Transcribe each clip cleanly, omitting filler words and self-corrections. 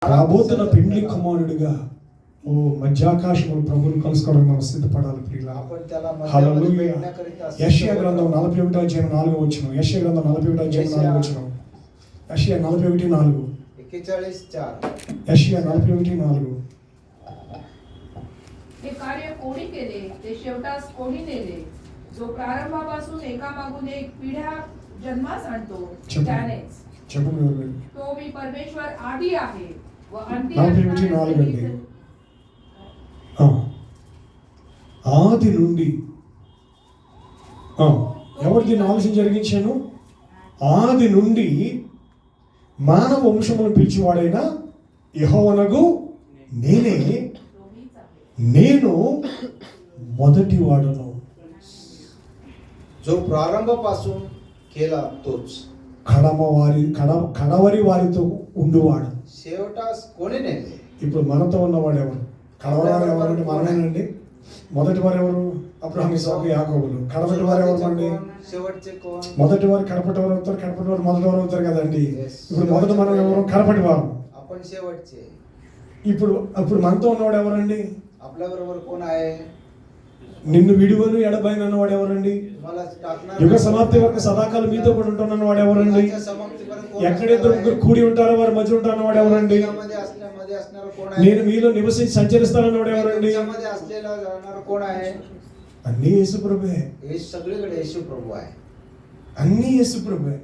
రాబోతున్న పెండ్లి కుమారుడిగా ఓ మధ్యాకాశములు ప్రభువుని కలుసుకోవడం మనం సిద్ధపడాలి ప్రియులా. హల్లెలూయా. యెషయా గ్రంథం 41 అధ్యాయం 4 వచనం. యెషయా గ్రంథం 41 అధ్యాయం 4 వచనం. యెషయా 41:4. यशाया 41:4. हे कार्य कोणी केले ते शेवटास कोणी नेले, जो प्रारंभापासून एकामागून एक पिढ्या जन्मास आणतो त्यानेच. तो मी परमेश्वर आदी आहे व अंती आहे. ఆది నుండి ఎవరు దీన్ని ఆలోచన జరిగించాను? ఆది నుండి మానవ వంశమును పిలిచివాడైనా యెహోవానగు నేను మొదటి వాడను. जो प्रारंभापासून केला तोच, కడవరి వారితో ఉండువాడు. शेवटास कोणी नेले. ఇప్పుడు మనతో ఉన్నవాడు ఎవరు? కడవరి ఎవరంటే మనమేనండి. మొదటి వారు ఎవరు? అబ్రహాము, ఇస్సాకు, యాకోబులు. కడపటి వారు ఎవరు అండి? शेवटचे कोण? మొదటి వారు కడపటి వారు అవుతారు, కడపటి వారు మొదటి వారు అవుతారు కదండి. ఇప్పుడు మొదట మనం ఎవరు? కడపటి వారు. आपण शेवटचे. ఇప్పుడు మనతో ఉన్నవాడు ఎవరండి? आपल्या बरोबर कोण आहे? నిన్ను విడువను ఎడబాయను అన్నవాడు ఎవరండి? యుగ సమాప్తి వరకు సదాకాలం మీతో కూడా ఉంటున్న వాడు ఎవరండి? ఎక్కడైతే కూడి ఉంటారో వారి మధ్య ఉంటారన్న వాడు ఎవరండి? నేను మీలో నివసించి సంచరిస్తానన్నవాడు ఎవరండి? అన్నీ యేసు ప్రభువే. सगळीकडे येशू प्रभू आहे. అన్నీ యేసు ప్రభువే.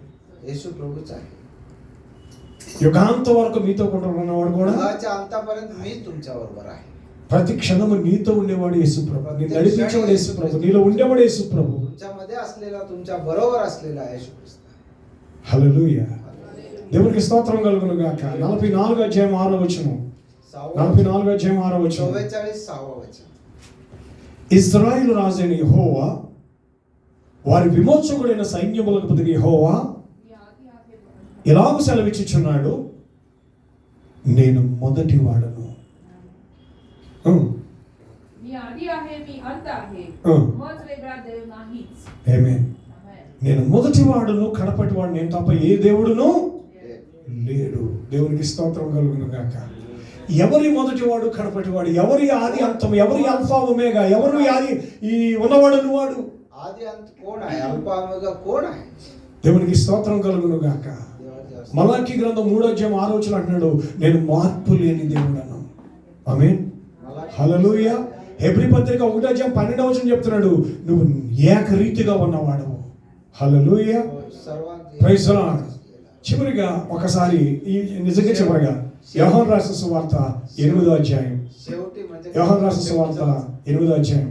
येशू प्रभूच आहे. యుగాంత వరకు మీతో కూడా ఉన్నవాడు కూడా युगाच्या अंतापर्यंत मी तुमच्या बरोबर आहे. ప్రతి క్షణము నీతో ఉండేవాడు యేసు ప్రభు. నీ నడిపించేవాడు యేసు ప్రభు. నీలో ఉండేవాడు యేసు ప్రభు. तुमच्यामध्ये असलेला, तुमच्या बरोबर असलेला येशू ख्रिस्त. హల్లెలూయా. దేవునికి స్తోత్రం కలుగును గాక. 44 అధ్యాయం 6వ వచనం. 44 అధ్యాయం 6వ వచనం. 44వ వచనం. ఇశ్రాయేలు రాజైన యెహోవా, వారి విమోచకుడైన సైన్యములకు అధిపతి యెహోవా ఇలాగ సెలవిచ్చుచున్నాడు, నేను మొదటి వాడను. मी आदी आहे, मी अंत आहे, मज वेगळा देव नाहीच. ఆమేన్. నేను మొదటి వాడును, కడపటి వాడు నేను తప్ప ఏ దేవుడును లేడు. దేవునికి స్తోత్రం కలుగును గాక. ఎవరి మొదటి వాడు, కడపటి వాడు? ఎవరి ఆది అంతం? ఎవరి అల్ఫా ఒమేగా? ఎవరు ఆది ఈ ఉన్నవాడు వాడు? ఆది అంత కోణ आहे? అల్ఫా ఒమేగా కోణ आहे? దేవునికి స్తోత్రం కలుగును గాక. మలాకి గ్రంథం 3వ అధ్యాయం 6వ వచనం అంటున్నాడు, నేను మార్పు లేని దేవుడను. ఆమేన్. హల్లెలూయా. హెబ్రీ పత్రిక 1వ అధ్యాయం 12వ వచనం చెప్తున్నాడు, నువ్వు ఏకరీతిగా ఉన్నవాడు. హల్లెలూయా. Praise the Lord. చివరిగా ఒకసారి నిజంగా చివరిగా యోహాను రాసిన సువార్త 8వ అధ్యాయం. యోహాను రాసిన సువార్త 8వ అధ్యాయం.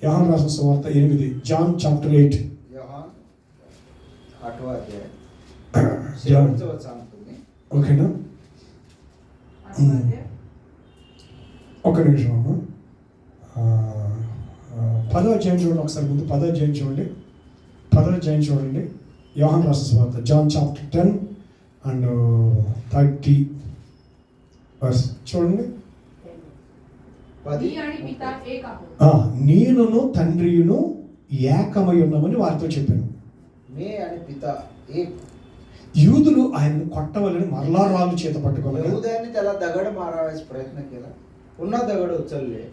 యోహాను రాసిన సువార్త 8. John chapter 8. యోహాన్ 8వ అధ్యాయం. ఓకేనా? ఒక నిమిషం అమ్మ. 10వ అధ్యాయం చూడండి ఒకసారి. ముందు 10వ అధ్యాయం చూడండి. 10వ అధ్యాయం చూడండి. యోహాను రాసిన సువార్త జాన్ చాప్టర్ 10 అండ్ 30 వర్స్ చూడండి. నేనును తండ్రియును ఏకమై ఉన్నామని వారితో చెప్పాను. యూదులు ఆయన్ని కొట్టవలని మరలా రాళ్ళు చేత పట్టుకోవాలి. त्याला दगड मारायचा प्रयत्न केला. पुन्हा दगड उचलले.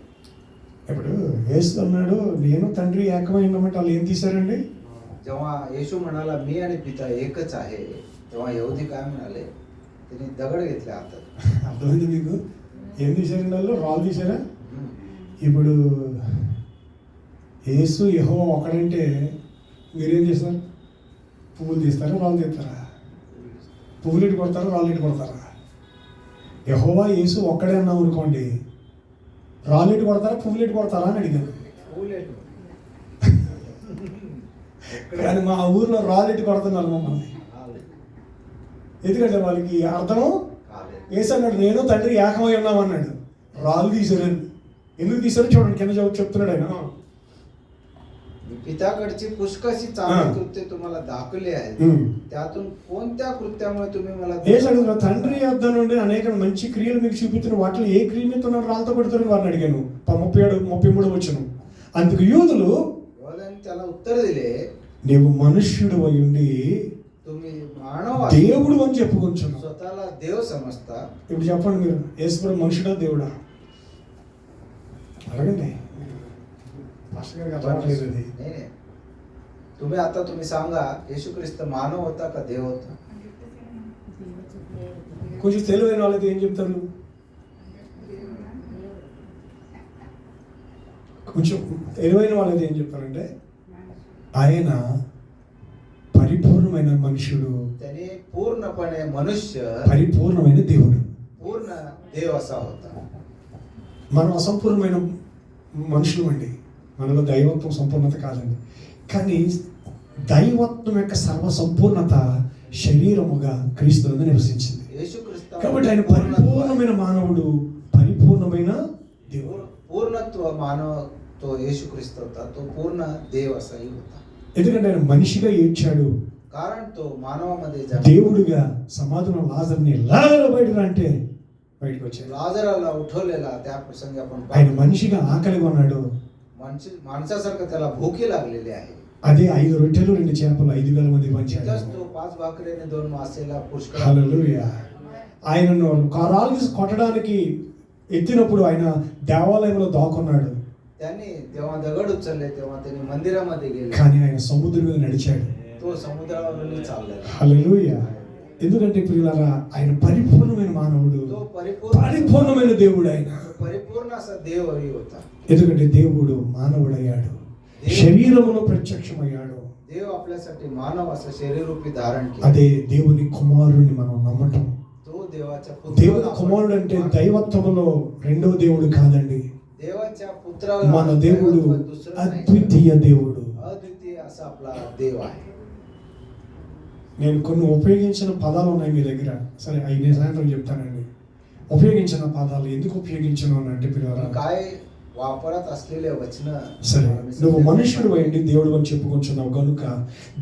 ఇప్పుడు యేసు అన్నాడు, నేను తండ్రి ఏకమై ఉన్నామంటే వాళ్ళు ఏం తీశారండి? जेव्हा येशू म्हणाला मी आणि पिता एकच आहे, तेव्हा यहुदी काय म्हणाले? त्यांनी दगड घेतले हातात. అర్థమైంది మీకు? ఏం తీశారండి వాళ్ళు? రాళ్ళు తీశారా? ఇప్పుడు యేసు యెహోవా ఒకడంటే మీరేం చేస్తారు? పువ్వులు తీస్తారా, రాళ్ళు తీస్తారా? పువ్వులు ఇటు కొడతారా, రాళ్ళు ఇటు కొడతారా? యెహోవా యేసు ఒక్కడే అన్నాం అనుకోండి, రాళ్ళు ఇటు కొడతారా, పువ్వులు ఇటు కొడతారా అని అడిగాను. కానీ మా ఊర్లో రాళ్ళు ఇటు కొడుతున్నారు మమ్మల్ని. ఎందుకంటే వాళ్ళకి అర్థము యేసు అన్నాడు, నేను తండ్రి ఏకమై ఉన్నామన్నాడు. రాళ్ళు తీసారని ఎందుకు తీసారో చూడండి, కింద చెప్తున్నాడు ఆయన. पिताकडची पुष्कळशी चांगली कृत्य तुम्हाला दाखवली आहेत, त्यातून कोणत्या कृत्यामुळे तुम्ही मला అడుగుతున్నా? తండ్రి యొద్ద నుండి అనేక మంచి క్రియలు మీకు చూపించిన వాటిలో ఏ క్రియ మీద రాళ్ళతో కొడుతున్నారు వారిని అడిగాను. 37-33 వచనం. అందుకు యూదులు त्याला उत्तर दिले, నీవు మనుష్యుడు అయి ఉండి तुम्ही मानव దేవుడు అని చెప్పుకుంటున్నాం. स्वतःला देव समजता. ఇప్పుడు చెప్పండి మీరు, యేసుప్రభు మనుషుడా దేవుడా? అడగండి. మాస్టర్ గారికి అర్థమవట్లేదు అది. नाही नाही, तुम्ही सांगा, येशू ख्रिस्त मानव होता का देव होता? కొంచెం తెలివైన వాళ్ళైతే ఏం చెప్తారు? కొంచెం తెలివైన వాళ్ళైతే ఏం చెప్తారంటే ఆయన పరిపూర్ణమైన మనుషుడు, त्याने पूर्णपणे मनुष्य, పరిపూర్ణమైన దేవుడు. पूर्ण देव असा होता. మనం అసంపూర్ణమైన మనుషులు అండి, మనలో దైవత్వం సంపూర్ణత కాదండి. కానీ దైవత్వం యొక్క సర్వ సంపూర్ణత శరీరముగా క్రీస్తునందు నివసించింది. येशू ख्रिस्त కాబట్టి ఆయన పరిపూర్ణమైన మానవుడు, పరిపూర్ణమైన దేవుడు. पूर्णत्व मानव तो येशू ख्रिस्त होता, तो पूर्ण देव असाही होता. ఎందుకంటే ఆయన మనిషిగా ఏడ్చాడు, कारण तो मानवामध्ये जन्म, దేవుడిగా సమాధిలో లాజర్ని లాజరు బయటకు అంటే బయటకు వచ్చాడు. लाजराला उठवलेला त्या प्रसंगी आपण ఆయన पाहतो. మనిషిగా ఆకలిగా ఉన్నాడు. माणसासारखं त्याला भूकी लागलेली आहे. అదే 5 రొట్టెలు 2 చేపలు 5,000 మంది పంచాడు. तिथंच तो 5 भाकरी आणि 2 मासेला पुष्कळ. హల్లెలూయా. ఆయనను కారాలు కొట్టడానికి ఎత్తినప్పుడు ఆయన దేవాలయంలో దాక్కున్నాడు. त्यांनी तेव्हा दगड उचलले, तेव्हा त्यांनी मंदिरामध्ये गेले. కానీ ఆయన సముద్రం మీద నడిచాడు. तो समुद्रावरून चाललेला. హల్లెలూయా. ఎందుకంటే ప్రియులారా, ఆయన పరిపూర్ణమైన మానవుడు, तो పరిపూర్ణమైన దేవుడు. ఆయన परिपूर्ण असा देवही होता. ఎందుకంటే దేవుడు మానవుడయ్యాడు, శరీరములో ప్రత్యక్షమయ్యాడు. देव आपल्यासाठी मानव असं शरीररूपी धारण केलं. అదే దేవుని కుమారుడిని మనం నమ్మటం. तो देवाच्या దేవుని पुत्राला కుమారుడు అంటే దైవత్వములో రెండో దేవుడు కాదండి. देवाच्या पुत्राला మన దేవుడు दुसरं नाही. అద్వితీయ దేవుడు. अद्वितीय असा आपला देव आहे. నేను కొన్ని ఉపయోగించిన పదాలు ఉన్నాయి మీ దగ్గర, సరే అవి నేను సాయంత్రం చెప్తానండి. ఉపయోగించిన పదాలు ఎందుకు ఉపయోగించను అని అంటే పిల్లరా, काय वापरात असलेले वचन. సరే నువ్వు మనుషుడు అయ్యండి దేవుడు అని చెప్పుకుంటున్నావు కనుక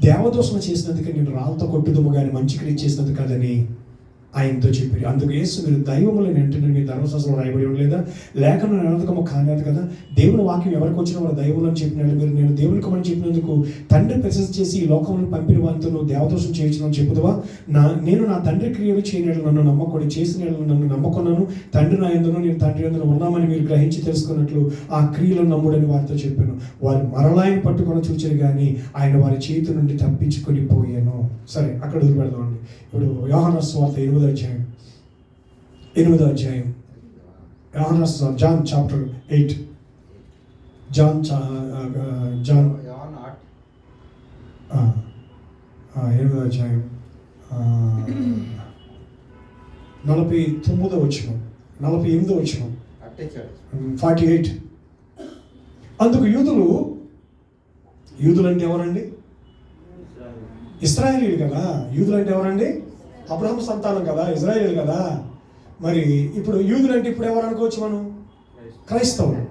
దేవదోషణ చేసినందుకు నేను రాళ్ళతో కొట్టుదుము కానీ మంచి క్రియ చేసినందుకు కాదని ఆయనతో చెప్పారు. అందుకు యేసు మీరు దైవములని వెంటనే మీ ధర్మశాస్త్రంలో రాయబడి ఉండలేదా, లేఖనం అనర్థకము కాలేదు కదా, దేవుని వాక్యం ఎవరికి వచ్చిన వారు దైవములు అని చెప్పినట్లు మీరు నేను దేవునికి అని చెప్పినందుకు తండ్రి ప్రశంస చేసి ఈ లోకంలో పంపిన వారితో నువ్వు దేవదోషం చేయించడం చెప్పుదువా? నేను నా తండ్రి క్రియలు చేయనట్లు నన్ను నమ్మకూడదు, చేసిన నన్ను నమ్మకున్నాను, తండ్రి నా యందును నేను తండ్రి యందును ఉన్నామని మీరు గ్రహించి తెలుసుకున్నట్లు ఆ క్రియలను నమ్ముడని వారితో చెప్పాను. వారు మరలాయన పట్టుకొని చూచారు కానీ ఆయన వారి చేతి నుండి తప్పించుకొని పోయాను. సరే అక్కడ వదిలిపెడదామండి. ఇప్పుడు యోహాను సువార్త 8వ అధ్యాయం యోహాను సువార్త జాన్ చాప్టర్ 8 జాన్ John 8. 8వ అధ్యాయం 49వ వచనం 48వ వచనం 48. అందుకు యూదులు అంటే ఎవరండి? ఇశ్రాయేలీయులు కదా. యూదులు అంటే ఎవరండి? అబ్రహాము సంతానం కదా, ఇజ్రాయేల్ కదా. మరి ఇప్పుడు యూదులు అంటే ఇప్పుడు ఎవరు అనుకోవచ్చు మనం? క్రైస్తవులు.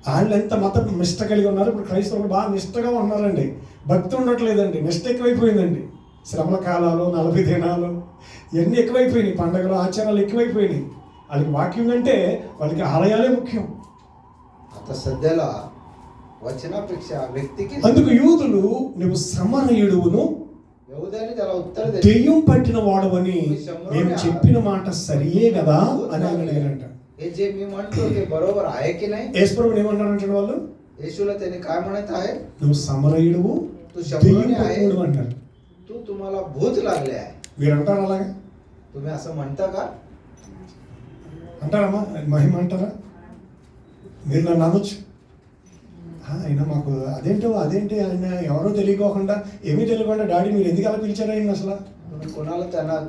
వాళ్ళు ఎంత మత నిష్ట కలిగి ఉన్నారు. ఇప్పుడు క్రైస్తవులు బాగా నిష్టగా ఉన్నారండి, భక్తి ఉండట్లేదండి, నిష్ట ఎక్కువైపోయిందండి. శ్రమల కాలాలు, 40 దినాలు ఇవన్నీ ఎక్కువైపోయినాయి, పండగలు ఆచారాలు ఎక్కువైపోయినాయి. వాళ్ళకి వాక్యం అంటే వాళ్ళకి ఆలయాలే ముఖ్యం. आता सध्याला वचनापेक्षा व्यक्तिकी. అందుకు యూదులు నువ్వు సమరయుడువును यहूद्याने त्याला उत्तर दिले, దెయ్యం పట్టిన వాడవని మేము చెప్పిన మాట సరియే కదా అని ఆయన అడిగారంట. हे जे मी म्हणतो ते बरोबर आहे की नाही? యేసుప్రభుని ఏమంటారంటే వాళ్ళు, येशूला त्याने काय म्हणत आहे? నువ్వు సమరయుడువు, तू దెయ్యం शंभरने आहे, పట్టినోడు అంటారు. तुम्हाला भूत लागले आहे. మీరు అంటారు అలాగా? तुम्ही असं म्हणता का? అంటారమ్మా? మహిమ అంటారా? మీరు నన్ను అనొచ్చు. అయినా మాకు అదేంటి ఆయన ఎవరో తెలియకోకుండా ఏమీ తెలియకుండా డాడీ మీరు ఎందుకు అలా పిలిచారు ఆయన అసలు? कोणाला त्यांना